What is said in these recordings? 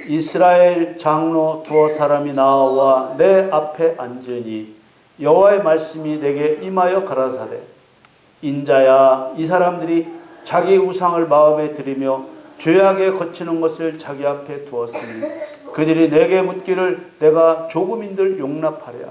이스라엘 장로 두어 사람이 나와 내 앞에 앉으니 여호와의 말씀이 내게 임하여 가라사대 인자야, 이 사람들이 자기 우상을 마음에 들이며 죄악에 거치는 것을 자기 앞에 두었으니 그들이 내게 묻기를 내가 조금인들 용납하랴.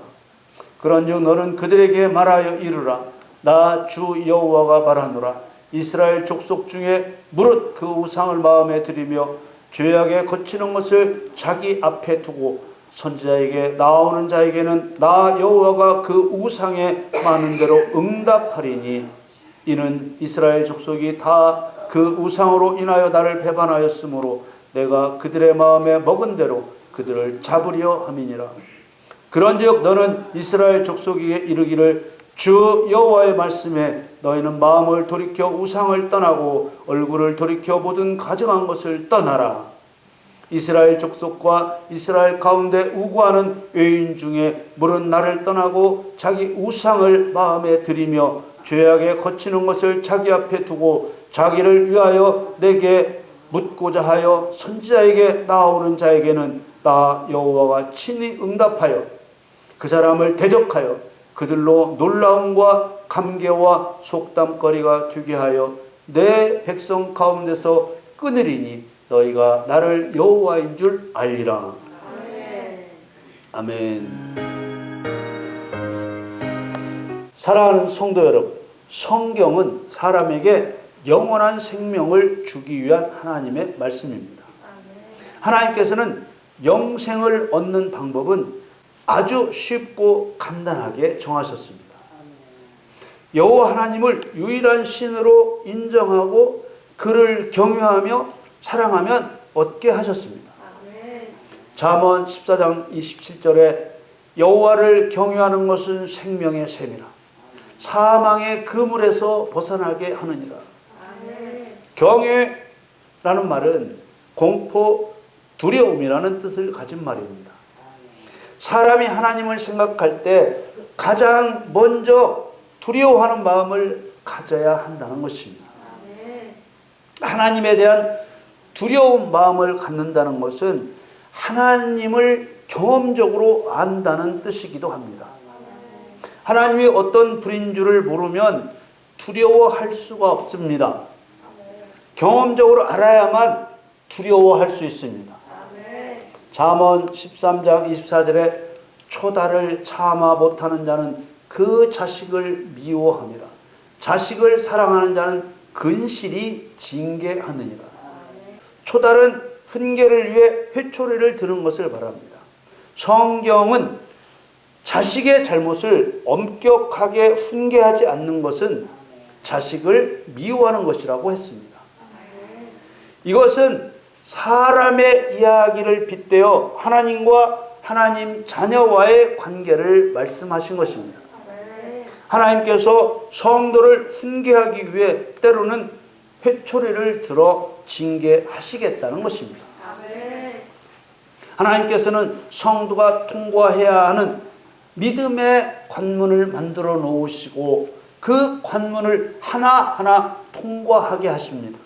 그런즉 너는 그들에게 말하여 이르라. 나 주 여호와가 말하노라. 이스라엘 족속 중에 무릇 그 우상을 마음에 들이며 죄악에 거치는 것을 자기 앞에 두고 선지자에게 나오는 자에게는 나 여호와가 그 우상에 많은 대로 응답하리니 이는 이스라엘 족속이 다 그 우상으로 인하여 나를 배반하였으므로 내가 그들의 마음에 먹은 대로 그들을 잡으려 함이니라. 그런즉 너는 이스라엘 족속에게 이르기를 주 여호와의 말씀에 너희는 마음을 돌이켜 우상을 떠나고 얼굴을 돌이켜 모든 가증한 것을 떠나라. 이스라엘 족속과 이스라엘 가운데 우고하는 외인 중에 물은 나를 떠나고 자기 우상을 마음에 들이며 죄악에 거치는 것을 자기 앞에 두고 자기를 위하여 내게 묻고자 하여 선지자에게 나오는 자에게는 나 여호와가 친히 응답하여 그 사람을 대적하여 그들로 놀라움과 감개와 속담거리가 되게 하여 내 백성 가운데서 끊으리니 너희가 나를 여호와인 줄 알리라. 아멘. 사랑하는 성도 여러분, 성경은 사람에게 영원한 생명을 주기 위한 하나님의 말씀입니다. 하나님께서는 영생을 얻는 방법은 아주 쉽고 간단하게 정하셨습니다. 여호와 하나님을 유일한 신으로 인정하고 그를 경외하며 사랑하면 얻게 하셨습니다. 잠언 14장 27절에 여호와를 경외하는 것은 생명의 샘이라 사망의 그물에서 벗어나게 하느니라. 경외라는 말은 공포, 두려움이라는 뜻을 가진 말입니다. 사람이 하나님을 생각할 때 가장 먼저 두려워하는 마음을 가져야 한다는 것입니다. 하나님에 대한 두려운 마음을 갖는다는 것은 하나님을 경험적으로 안다는 뜻이기도 합니다. 하나님이 어떤 분인 줄을 모르면 두려워할 수가 없습니다. 경험적으로 알아야만 두려워할 수 있습니다. 잠언 13장 24절에 초다를 참아 못하는 자는 그 자식을 미워함이라. 자식을 사랑하는 자는 근실이 징계하느니라. 초달은 훈계를 위해 회초리를 드는 것을 말합니다. 성경은 자식의 잘못을 엄격하게 훈계하지 않는 것은 자식을 미워하는 것이라고 했습니다. 이것은 사람의 이야기를 빗대어 하나님과 하나님 자녀와의 관계를 말씀하신 것입니다. 하나님께서 성도를 훈계하기 위해 때로는 회초리를 들어 징계하시겠다는 것입니다. 하나님께서는 성도가 통과해야 하는 믿음의 관문을 만들어 놓으시고 그 관문을 하나하나 통과하게 하십니다.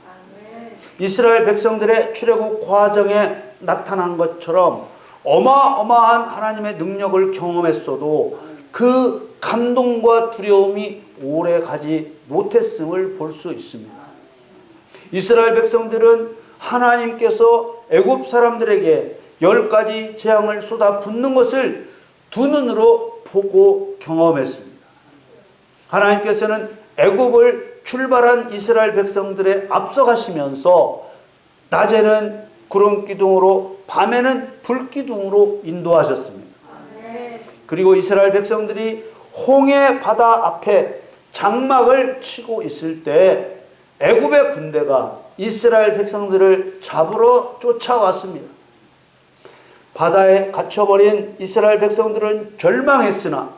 이스라엘 백성들의 출애굽 과정에 나타난 것처럼 어마어마한 하나님의 능력을 경험했어도 그 감동과 두려움이 오래 가지 못했음을 볼 수 있습니다. 이스라엘 백성들은 하나님께서 애굽 사람들에게 10가지 재앙을 쏟아 붓는 것을 두 눈으로 보고 경험했습니다. 하나님께서는 애굽을 출발한 이스라엘 백성들에 앞서가시면서 낮에는 구름 기둥으로 밤에는 불 기둥으로 인도하셨습니다. 그리고 이스라엘 백성들이 홍해 바다 앞에 장막을 치고 있을 때 애굽의 군대가 이스라엘 백성들을 잡으러 쫓아왔습니다. 바다에 갇혀버린 이스라엘 백성들은 절망했으나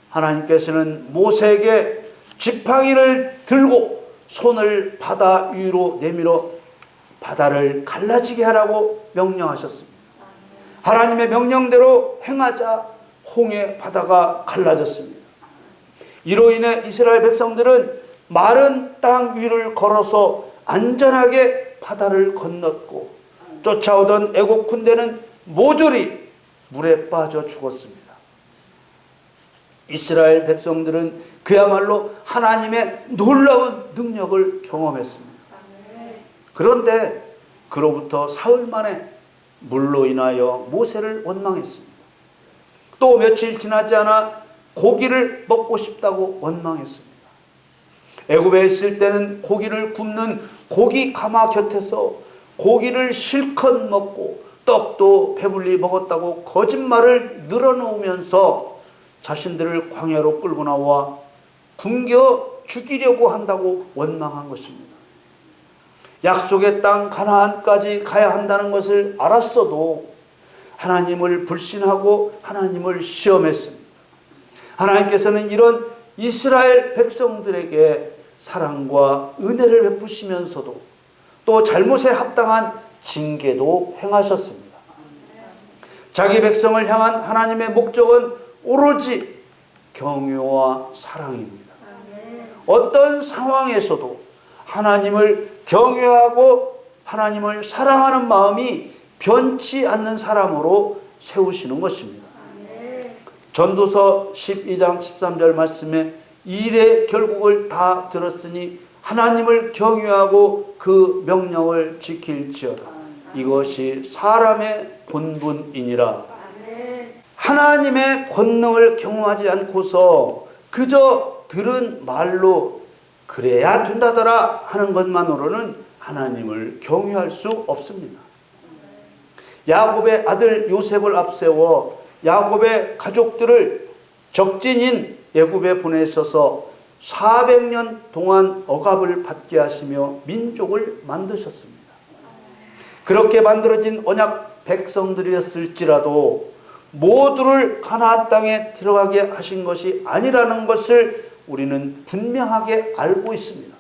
하나님께서는 모세에게 지팡이를 들고 손을 바다 위로 내밀어 바다를 갈라지게 하라고 명령하셨습니다. 하나님의 명령대로 행하자 홍해 바다가 갈라졌습니다. 이로 인해 이스라엘 백성들은 마른 땅 위를 걸어서 안전하게 바다를 건넜고 쫓아오던 애국 군대는 모조리 물에 빠져 죽었습니다. 이스라엘 백성들은 그야말로 하나님의 놀라운 능력을 경험했습니다. 그런데 그로부터 사흘 만에 물로 인하여 모세를 원망했습니다. 또 며칠 지나지 않아 고기를 먹고 싶다고 원망했습니다. 애굽에 있을 때는 고기를 굽는 고기 가마 곁에서 고기를 실컷 먹고 떡도 배불리 먹었다고 거짓말을 늘어놓으면서 자신들을 광야로 끌고 나와 굶겨 죽이려고 한다고 원망한 것입니다. 약속의 땅 가나안까지 가야 한다는 것을 알았어도 하나님을 불신하고 하나님을 시험했습니다. 하나님께서는 이런 이스라엘 백성들에게 사랑과 은혜를 베푸시면서도 또 잘못에 합당한 징계도 행하셨습니다. 자기 백성을 향한 하나님의 목적은 오로지 경외와 사랑입니다. 어떤 상황에서도 하나님을 경외하고 하나님을 사랑하는 마음이 변치 않는 사람으로 세우시는 것입니다. 전도서 12장 13절 말씀에 일의 결국을 다 들었으니 하나님을 경외하고 그 명령을 지킬지어다. 이것이 사람의 본분이니라. 하나님의 권능을 경험하지 않고서 그저 들은 말로 그래야 된다더라 하는 것만으로는 하나님을 경외할 수 없습니다. 야곱의 아들 요셉을 앞세워 야곱의 가족들을 적진인 애굽에 보내셔서 400년 동안 억압을 받게 하시며 민족을 만드셨습니다. 그렇게 만들어진 언약 백성들이었을지라도 모두를 가나안 땅에 들어가게 하신 것이 아니라는 것을 우리는 분명하게 알고 있습니다.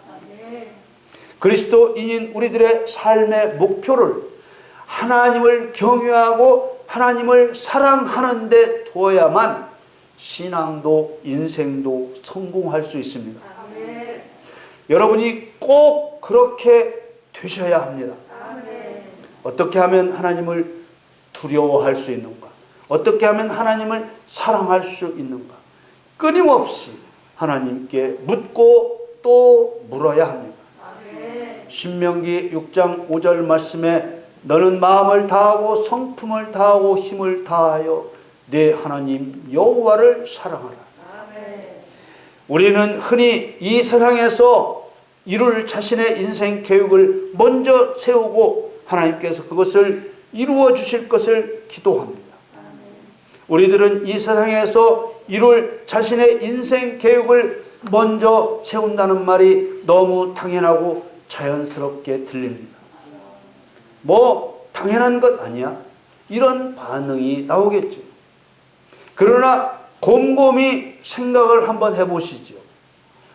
그리스도인인 우리들의 삶의 목표를 하나님을 경외하고 하나님을 사랑하는 데 두어야만 신앙도 인생도 성공할 수 있습니다. 여러분이 꼭 그렇게 되셔야 합니다. 어떻게 하면 하나님을 두려워할 수 있는가? 어떻게 하면 하나님을 사랑할 수 있는가? 끊임없이 하나님께 묻고 또 물어야 합니다. 신명기 6장 5절 말씀에 너는 마음을 다하고 성품을 다하고 힘을 다하여 내 하나님 여호와를 사랑하라. 우리는 흔히 이 세상에서 이룰 자신의 인생 계획을 먼저 세우고 하나님께서 그것을 이루어 주실 것을 기도합니다. 우리들은 이 세상에서 이룰 자신의 인생 계획을 먼저 세운다는 말이 너무 당연하고 자연스럽게 들립니다. 뭐 당연한 것 아니야? 이런 반응이 나오겠죠. 그러나 곰곰이 생각을 한번 해보시죠.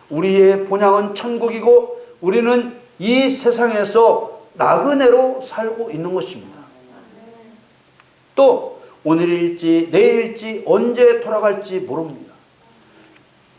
우리의 본향은 천국이고 우리는 이 세상에서 나그네로 살고 있는 것입니다. 또 오늘일지 내일일지 언제 돌아갈지 모릅니다.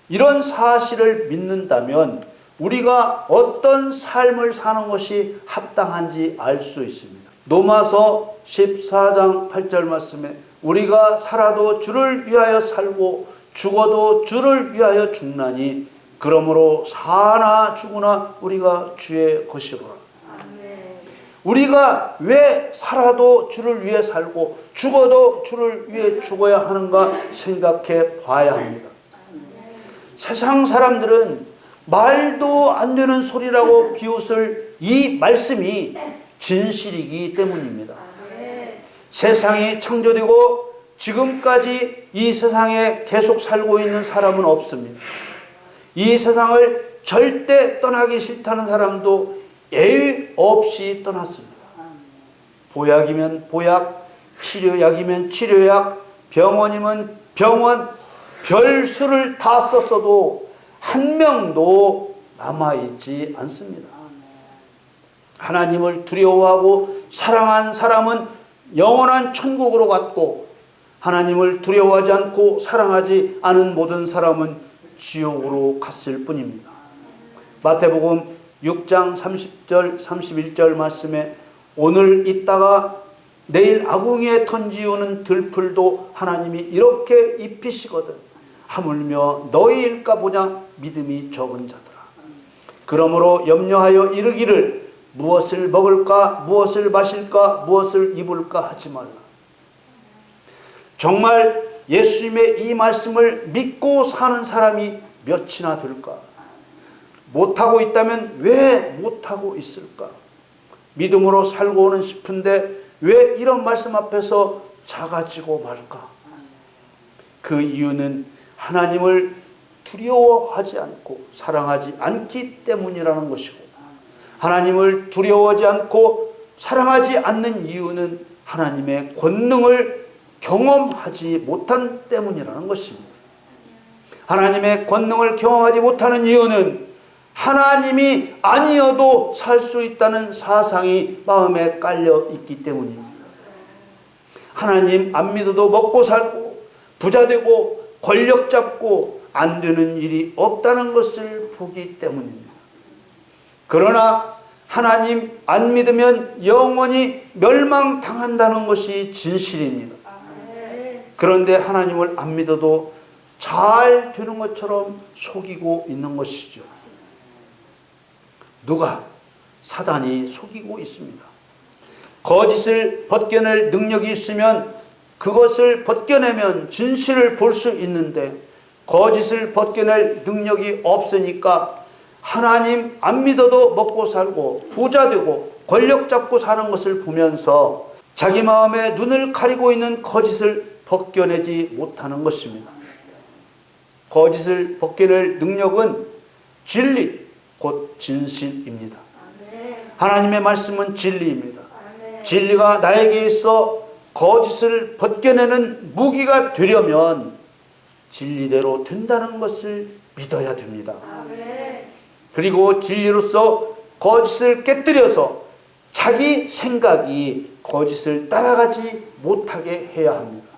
이런 사실을 믿는다면 우리가 어떤 삶을 사는 것이 합당한지 알 수 있습니다. 로마서 14장 8절 말씀에 우리가 살아도 주를 위하여 살고 죽어도 주를 위하여 죽나니 그러므로 사나 죽으나 우리가 주의 것이로라. 우리가 왜 살아도 주를 위해 살고 죽어도 주를 위해 죽어야 하는가 생각해 봐야 합니다. 세상 사람들은 말도 안 되는 소리라고 비웃을 이 말씀이 진실이기 때문입니다. 세상이 창조되고 지금까지 이 세상에 계속 살고 있는 사람은 없습니다. 이 세상을 절대 떠나기 싫다는 사람도 예의 없이 떠났습니다. 보약이면 보약, 치료약이면 치료약, 병원이면 병원, 별수를 다 썼어도 한 명도 남아있지 않습니다. 하나님을 두려워하고 사랑한 사람은 영원한 천국으로 갔고 하나님을 두려워하지 않고 사랑하지 않은 모든 사람은 지옥으로 갔을 뿐입니다. 마태복음 6장 30절 31절 말씀에 오늘 있다가 내일 아궁이에 던지우는 들풀도 하나님이 이렇게 입히시거든 하물며 너희일까 보냐 믿음이 적은 자들아. 그러므로 염려하여 이르기를 무엇을 먹을까 무엇을 마실까 무엇을 입을까 하지 말라. 정말 예수님의 이 말씀을 믿고 사는 사람이 몇이나 될까? 못하고 있다면 왜 못하고 있을까? 믿음으로 살고는 싶은데 왜 이런 말씀 앞에서 작아지고 말까? 그 이유는 하나님을 두려워하지 않고 사랑하지 않기 때문이라는 것이고, 하나님을 두려워하지 않고 사랑하지 않는 이유는 하나님의 권능을 경험하지 못한 때문이라는 것입니다. 하나님의 권능을 경험하지 못하는 이유는 하나님이 아니어도 살 수 있다는 사상이 마음에 깔려 있기 때문입니다. 하나님 안 믿어도 먹고 살고 부자 되고 권력 잡고 안 되는 일이 없다는 것을 보기 때문입니다. 그러나 하나님 안 믿으면 영원히 멸망당한다는 것이 진실입니다. 그런데 하나님을 안 믿어도 잘 되는 것처럼 속이고 있는 것이죠. 누가? 사단이 속이고 있습니다. 거짓을 벗겨낼 능력이 있으면 그것을 벗겨내면 진실을 볼 수 있는데 거짓을 벗겨낼 능력이 없으니까 하나님 안 믿어도 먹고 살고 부자 되고 권력 잡고 사는 것을 보면서 자기 마음에 눈을 가리고 있는 거짓을 벗겨내지 못하는 것입니다. 거짓을 벗겨낼 능력은 진리, 곧 진실입니다. 하나님의 말씀은 진리입니다. 진리가 나에게 있어 거짓을 벗겨내는 무기가 되려면 진리대로 된다는 것을 믿어야 됩니다. 그리고 진리로서 거짓을 깨뜨려서 자기 생각이 거짓을 따라가지 못하게 해야 합니다.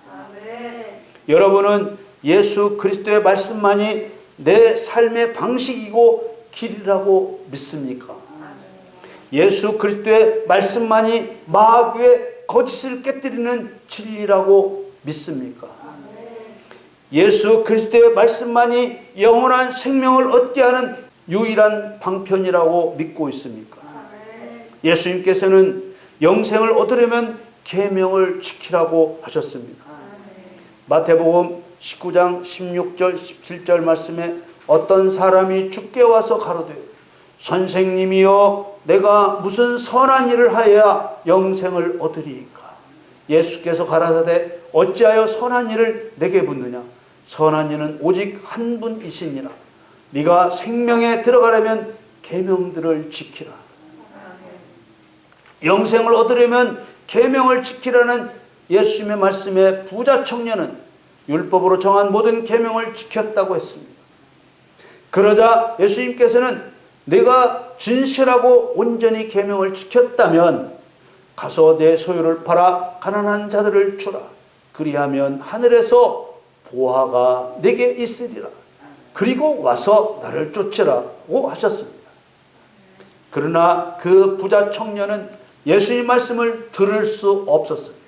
여러분은 예수 그리스도의 말씀만이 내 삶의 방식이고 길이라고 믿습니까? 예수 그리스도의 말씀만이 마귀의 거짓을 깨뜨리는 진리라고 믿습니까? 예수 그리스도의 말씀만이 영원한 생명을 얻게 하는 유일한 방편이라고 믿고 있습니까? 예수님께서는 영생을 얻으려면 계명을 지키라고 하셨습니다. 마태복음 19장 16절 17절 말씀에 어떤 사람이 주께 와서 가로되 선생님이여 내가 무슨 선한 일을 하여야 영생을 얻으리이까? 예수께서 가라사대 어찌하여 선한 일을 내게 묻느냐? 선한 이는 오직 한 분이시니라. 네가 생명에 들어가려면 계명들을 지키라. 영생을 얻으려면 계명을 지키라는 예수님의 말씀에 부자 청년은 율법으로 정한 모든 계명을 지켰다고 했습니다. 그러자 예수님께서는 내가 진실하고 온전히 계명을 지켰다면 가서 내 소유를 팔아 가난한 자들을 주라. 그리하면 하늘에서 보화가 내게 있으리라. 그리고 와서 나를 쫓으라고 하셨습니다. 그러나 그 부자 청년은 예수님 말씀을 들을 수 없었습니다.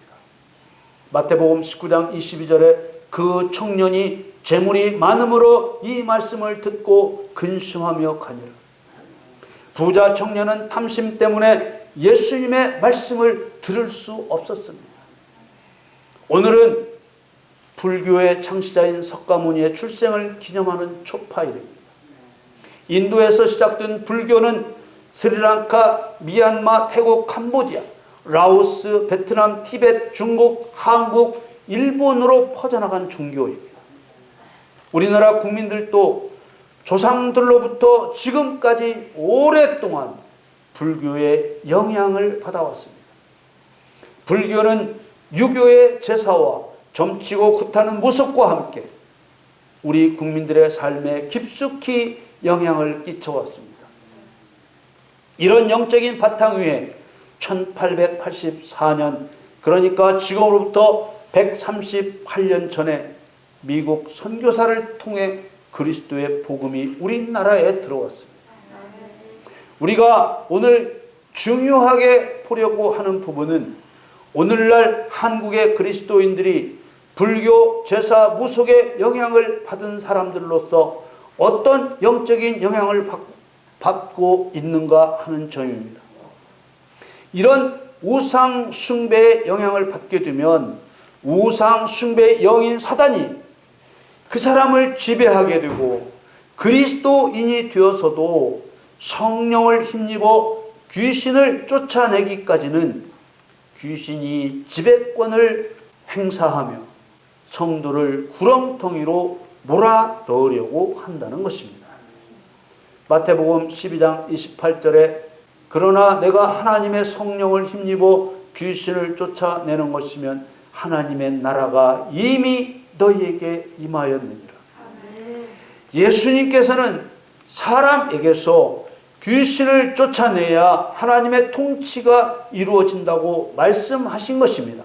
마태복음 19장 22절에 그 청년이 재물이 많음으로 이 말씀을 듣고 근심하며 가니라. 부자 청년은 탐심 때문에 예수님의 말씀을 들을 수 없었습니다. 오늘은 불교의 창시자인 석가모니의 출생을 기념하는 초파일입니다. 인도에서 시작된 불교는 스리랑카, 미얀마, 태국, 캄보디아, 라오스, 베트남, 티베트, 중국, 한국, 일본으로 퍼져나간 종교입니다. 우리나라 국민들도 조상들로부터 지금까지 오랫동안 불교의 영향을 받아왔습니다. 불교는 유교의 제사와 점치고 굿하는 모습과 함께 우리 국민들의 삶에 깊숙이 영향을 끼쳐왔습니다. 이런 영적인 바탕 위에 1884년, 그러니까 지금으로부터 138년 전에 미국 선교사를 통해 그리스도의 복음이 우리나라에 들어왔습니다. 우리가 오늘 중요하게 보려고 하는 부분은 오늘날 한국의 그리스도인들이 불교, 제사, 무속의 영향을 받은 사람들로서 어떤 영적인 영향을 받고 있는가 하는 점입니다. 이런 우상 숭배의 영향을 받게 되면 우상 숭배의 영인 사단이 그 사람을 지배하게 되고 그리스도인이 되어서도 성령을 힘입어 귀신을 쫓아내기까지는 귀신이 지배권을 행사하며 성도를 구렁텅이로 몰아넣으려고 한다는 것입니다. 마태복음 12장 28절에 그러나 내가 하나님의 성령을 힘입어 귀신을 쫓아내는 것이면 하나님의 나라가 이미 너희에게 임하였느니라. 예수님께서는 사람에게서 귀신을 쫓아내야 하나님의 통치가 이루어진다고 말씀하신 것입니다.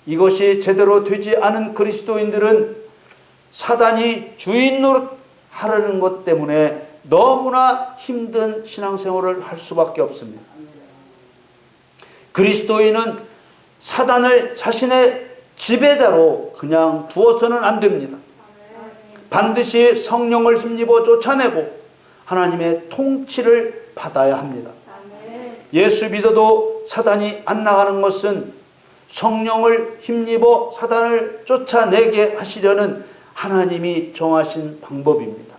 이것이 제대로 되지 않은 그리스도인들은 사단이 주인 노릇하려는 것 때문에 너무나 힘든 신앙생활을 할 수밖에 없습니다. 그리스도인은 사단을 자신의 지배자로 그냥 두어서는 안 됩니다. 반드시 성령을 힘입어 쫓아내고 하나님의 통치를 받아야 합니다. 예수 믿어도 사단이 안 나가는 것은 성령을 힘입어 사단을 쫓아내게 하시려는 하나님이 정하신 방법입니다.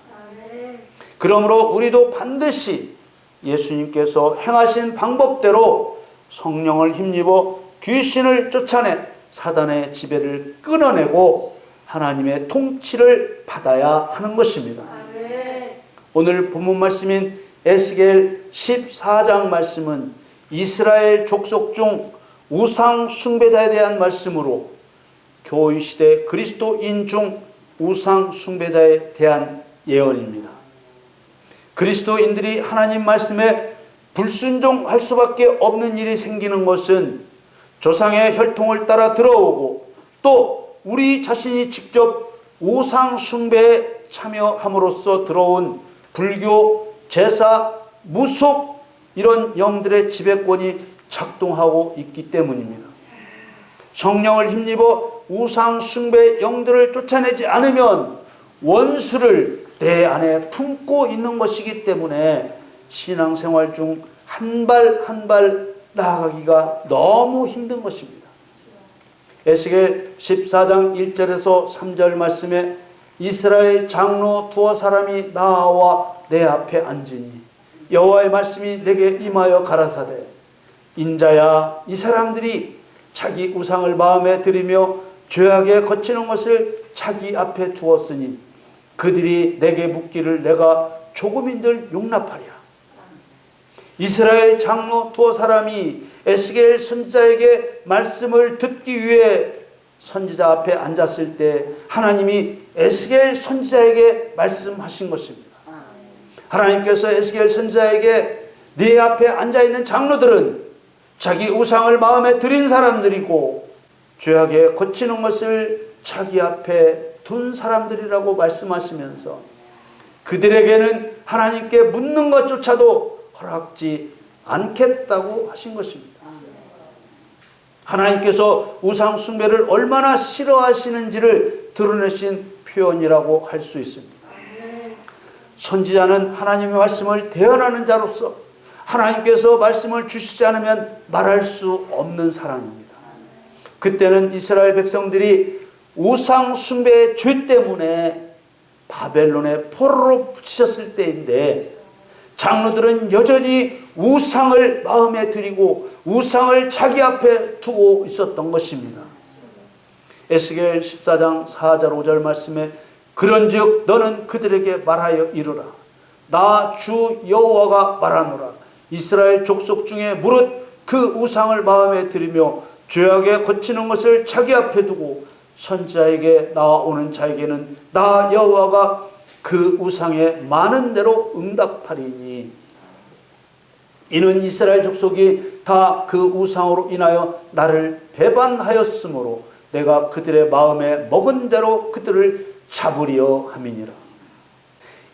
그러므로 우리도 반드시 예수님께서 행하신 방법대로 성령을 힘입어 귀신을 쫓아내 사단의 지배를 끊어내고 하나님의 통치를 받아야 하는 것입니다. 오늘 본문 말씀인 에스겔 14장 말씀은 이스라엘 족속 중 우상 숭배자에 대한 말씀으로 교회 시대 그리스도인 중 우상 숭배자에 대한 예언입니다. 그리스도인들이 하나님 말씀에 불순종할 수밖에 없는 일이 생기는 것은 조상의 혈통을 따라 들어오고 또 우리 자신이 직접 우상 숭배에 참여함으로써 들어온 불교, 제사, 무속 이런 영들의 지배권이 작동하고 있기 때문입니다. 성령을 힘입어 우상 숭배 영들을 쫓아내지 않으면 원수를 내 안에 품고 있는 것이기 때문에 신앙생활 중 한 발 한 발 나아가기가 너무 힘든 것입니다. 에스겔 14장 1절에서 3절 말씀에 이스라엘 장로 두어 사람이 나와 내 앞에 앉으니 여호와의 말씀이 내게 임하여 가라사대 인자야 이 사람들이 자기 우상을 마음에 들이며 죄악에 거치는 것을 자기 앞에 두었으니 그들이 내게 묻기를 내가 조금인들 용납하랴. 이스라엘 장로 두어 사람이 에스겔 선지자에게 말씀을 듣기 위해 선지자 앞에 앉았을 때 하나님이 에스겔 선지자에게 말씀하신 것입니다. 하나님께서 에스겔 선지자에게 네 앞에 앉아있는 장로들은 자기 우상을 마음에 들인 사람들이고 죄악에 거치는 것을 자기 앞에 둔 사람들이라고 말씀하시면서 그들에게는 하나님께 묻는 것조차도 허락지 않겠다고 하신 것입니다. 하나님께서 우상 숭배를 얼마나 싫어하시는지를 드러내신 표현이라고 할 수 있습니다. 선지자는 하나님의 말씀을 대언하는 자로서 하나님께서 말씀을 주시지 않으면 말할 수 없는 사람입니다. 그때는 이스라엘 백성들이 우상 숭배의 죄 때문에 바벨론의 포로로 붙이셨을 때인데 장로들은 여전히 우상을 마음에 들이고 우상을 자기 앞에 두고 있었던 것입니다. 에스겔 14장 4절 5절 말씀에 그런즉 너는 그들에게 말하여 이르라. 나 주 여호와가 말하노라. 이스라엘 족속 중에 무릇 그 우상을 마음에 들이며 죄악에 거치는 것을 자기 앞에 두고 선지자에게 나오는 자에게는 나 여호와가 그 우상에 많은 대로 응답하리니 이는 이스라엘 족속이 다 그 우상으로 인하여 나를 배반하였으므로 내가 그들의 마음에 먹은 대로 그들을 잡으려 함이니라.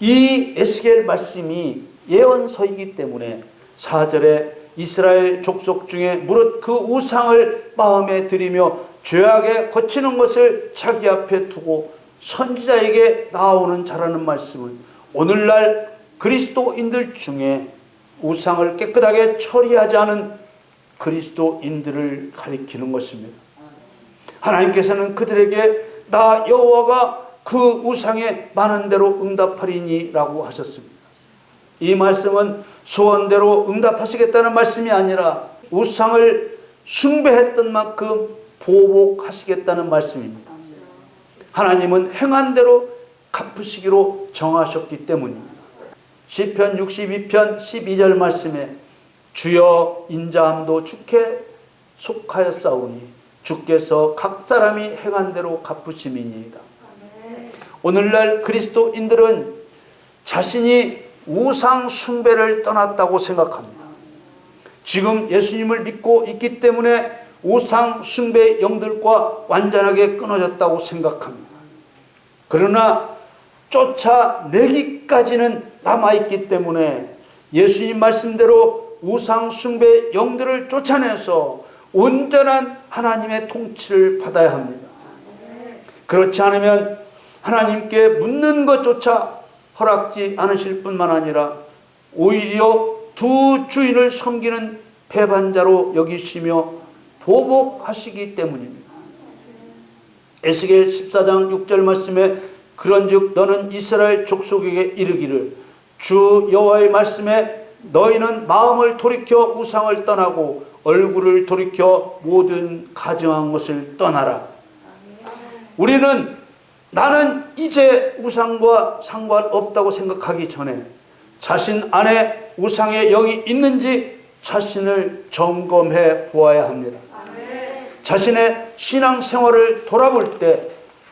이 에스겔 말씀이 예언서이기 때문에 4절에 이스라엘 족속 중에 무릇 그 우상을 마음에 들이며 죄악에 거치는 것을 자기 앞에 두고 선지자에게 나오는 자라는 말씀은 오늘날 그리스도인들 중에 우상을 깨끗하게 처리하지 않은 그리스도인들을 가리키는 것입니다. 하나님께서는 그들에게 나 여호와가 그 우상에 많은 대로 응답하리니 라고 하셨습니다. 이 말씀은 소원대로 응답하시겠다는 말씀이 아니라 우상을 숭배했던 만큼 보복하시겠다는 말씀입니다. 하나님은 행한 대로 갚으시기로 정하셨기 때문입니다. 시편 62편 12절 말씀에 주여 인자함도 주께 속하였사오니 주께서 각 사람이 행한 대로 갚으심이니이다. 오늘날 그리스도인들은 자신이 우상 숭배를 떠났다고 생각합니다. 지금 예수님을 믿고 있기 때문에 우상 숭배 영들과 완전하게 끊어졌다고 생각합니다. 그러나 쫓아내기까지는 남아있기 때문에 예수님 말씀대로 우상 숭배 영들을 쫓아내서 온전한 하나님의 통치를 받아야 합니다. 그렇지 않으면 하나님께 묻는 것조차 허락지 않으실 뿐만 아니라 오히려 두 주인을 섬기는 배반자로 여기시며 보복하시기 때문입니다. 에스겔 14장 6절 말씀에 그런즉 너는 이스라엘 족속에게 이르기를 주 여호와의 말씀에 너희는 마음을 돌이켜 우상을 떠나고 얼굴을 돌이켜 모든 가증한 것을 떠나라. 우리는 나는 이제 우상과 상관없다고 생각하기 전에 자신 안에 우상의 영이 있는지 자신을 점검해 보아야 합니다. 자신의 신앙생활을 돌아볼 때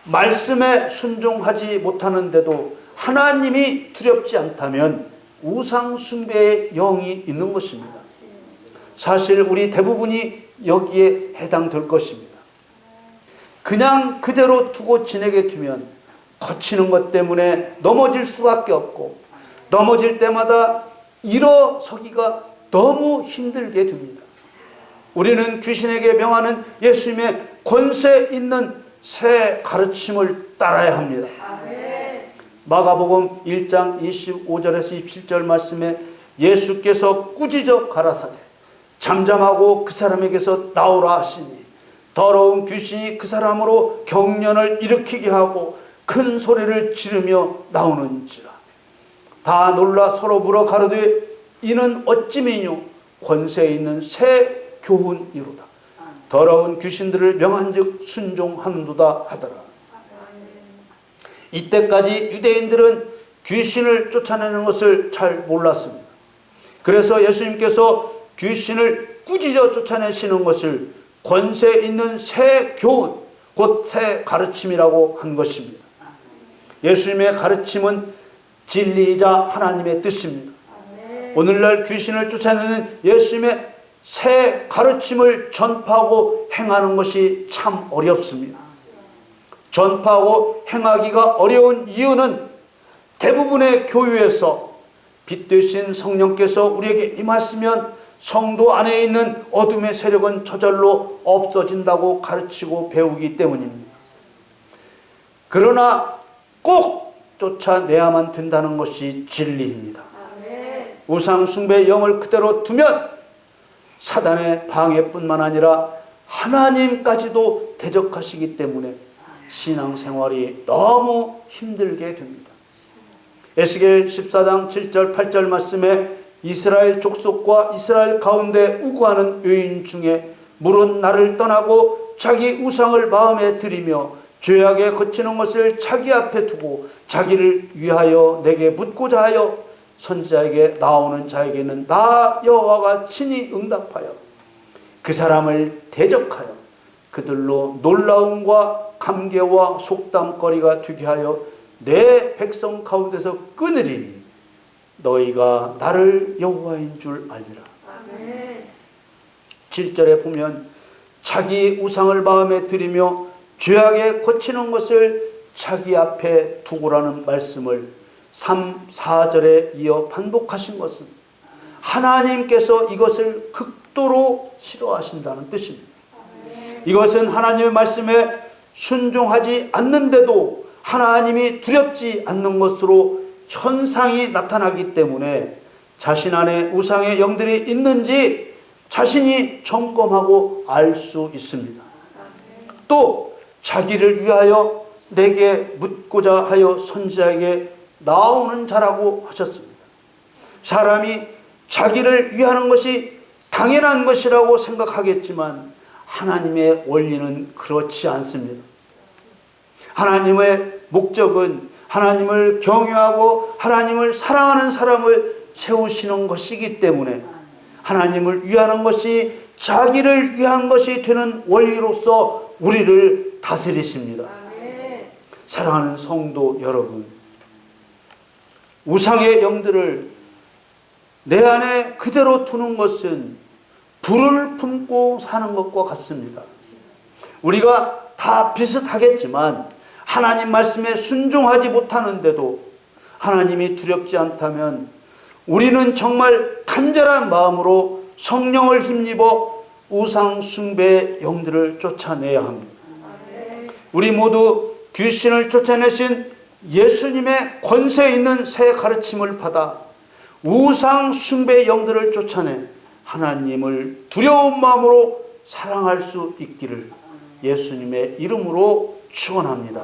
말씀에 순종하지 못하는데도 하나님이 두렵지 않다면 우상 숭배의 영이 있는 것입니다. 사실 우리 대부분이 여기에 해당될 것입니다. 그냥 그대로 두고 지내게 두면 거치는 것 때문에 넘어질 수밖에 없고 넘어질 때마다 일어서기가 너무 힘들게 됩니다. 우리는 귀신에게 명하는 예수님의 권세 있는 새 가르침을 따라야 합니다. 마가복음 1장 25절에서 27절 말씀에 예수께서 꾸짖어 가라사대 잠잠하고 그 사람에게서 나오라 하시니 더러운 귀신이 그 사람으로 경련을 일으키게 하고 큰 소리를 지르며 나오는지라. 다 놀라 서로 물어 가로되 이는 어찌미뇨 권세 있는 새 교훈이로다. 더러운 귀신들을 명한즉 순종하는도다 하더라. 이때까지 유대인들은 귀신을 쫓아내는 것을 잘 몰랐습니다. 그래서 예수님께서 귀신을 꾸짖어 쫓아내시는 것을 권세 있는 새 교훈, 곧 새 가르침이라고 한 것입니다. 예수님의 가르침은 진리이자 하나님의 뜻입니다. 오늘날 귀신을 쫓아내는 예수님의 새 가르침을 전파하고 행하는 것이 참 어렵습니다. 전파하고 행하기가 어려운 이유는 대부분의 교회에서 빛 되신 성령께서 우리에게 임하시면 성도 안에 있는 어둠의 세력은 저절로 없어진다고 가르치고 배우기 때문입니다. 그러나 꼭 쫓아내야만 된다는 것이 진리입니다. 우상 숭배의 영을 그대로 두면 사단의 방해뿐만 아니라 하나님까지도 대적하시기 때문에 신앙생활이 너무 힘들게 됩니다. 에스겔 14장 7절 8절 말씀에 이스라엘 족속과 이스라엘 가운데 우구하는 의인 중에 물은 나를 떠나고 자기 우상을 마음에 들이며 죄악에 거치는 것을 자기 앞에 두고 자기를 위하여 내게 묻고자 하여 선지자에게 나오는 자에게는 나 여호와가 친히 응답하여 그 사람을 대적하여 그들로 놀라움과 감개와 속담거리가 되게 하여 내 백성 가운데서 끊으리니 너희가 나를 여호와인 줄 알리라. 7절에 보면 자기 우상을 마음에 들이며 죄악에 거치는 것을 자기 앞에 두고라는 말씀을 3, 4절에 이어 반복하신 것은 하나님께서 이것을 극도로 싫어하신다는 뜻입니다. 이것은 하나님의 말씀에 순종하지 않는데도 하나님이 두렵지 않는 것으로 현상이 나타나기 때문에 자신 안에 우상의 영들이 있는지 자신이 점검하고 알 수 있습니다. 또 자기를 위하여 내게 묻고자 하여 선지자에게 나오는 자라고 하셨습니다. 사람이 자기를 위하는 것이 당연한 것이라고 생각하겠지만 하나님의 원리는 그렇지 않습니다. 하나님의 목적은 하나님을 경외하고 하나님을 사랑하는 사람을 세우시는 것이기 때문에 하나님을 위하는 것이 자기를 위한 것이 되는 원리로서 우리를 다스리십니다. 사랑하는 성도 여러분, 우상의 영들을 내 안에 그대로 두는 것은 불을 품고 사는 것과 같습니다. 우리가 다 비슷하겠지만 하나님 말씀에 순종하지 못하는데도 하나님이 두렵지 않다면 우리는 정말 간절한 마음으로 성령을 힘입어 우상 숭배의 영들을 쫓아내야 합니다. 우리 모두 귀신을 쫓아내신 예수님의 권세 있는 새 가르침을 받아 우상 숭배의 영들을 쫓아내 하나님을 두려운 마음으로 사랑할 수 있기를 예수님의 이름으로 축원합니다.